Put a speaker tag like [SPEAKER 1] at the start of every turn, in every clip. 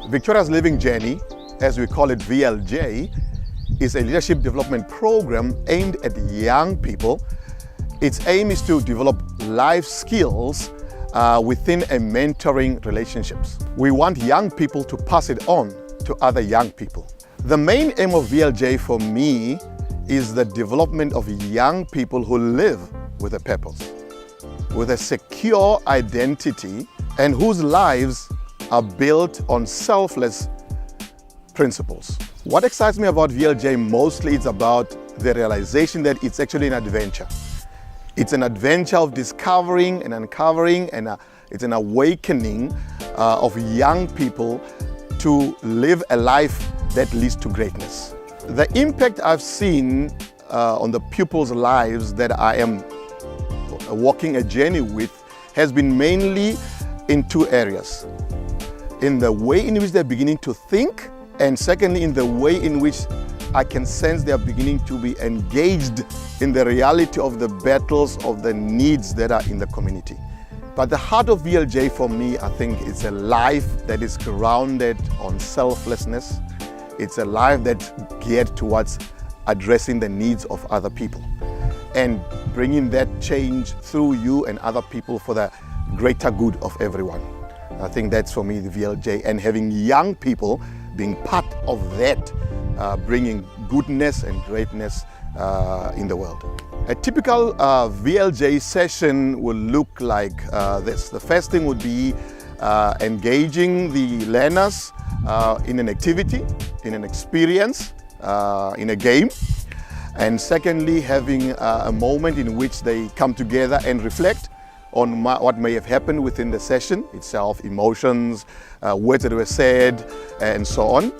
[SPEAKER 1] Victoria's Living Journey, as we call it VLJ, is a leadership development program aimed at young people. Its aim is to develop life skills within a mentoring relationships. We want young people to pass it on to other young people. The main aim of VLJ for me is the development of young people who live with a purpose, with a secure identity, and whose lives are built on selfless principles. What excites me about VLJ mostly is about the realization that it's actually an adventure. It's an adventure of discovering and uncovering, and it's an awakening of young people to live a life that leads to greatness. The impact I've seen on the pupils' lives that I am walking a journey with has been mainly in two areas. In the way in which they're beginning to think, and secondly, in the way in which I can sense they're beginning to be engaged in the reality of the battles of the needs that are in the community. But the heart of VLJ for me, I think, is a life that is grounded on selflessness. It's a life that's geared towards addressing the needs of other people and bringing that change through you and other people for the greater good of everyone. I think that's for me the VLJ, and having young people being part of that, bringing goodness and greatness in the world. A typical VLJ session will look like this. The first thing would be engaging the learners in an activity, in an experience, in a game. And secondly, having a moment in which they come together and reflect on what may have happened within the session itself, emotions, words that were said, and so on.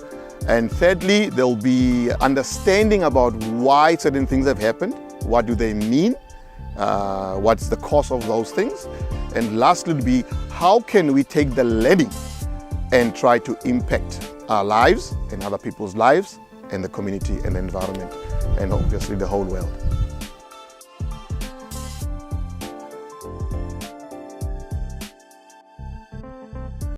[SPEAKER 1] And thirdly, there'll be understanding about why certain things have happened, what do they mean, what's the cause of those things. And lastly will be, how can we take the learning and try to impact our lives and other people's lives and the community and the environment and obviously the whole world.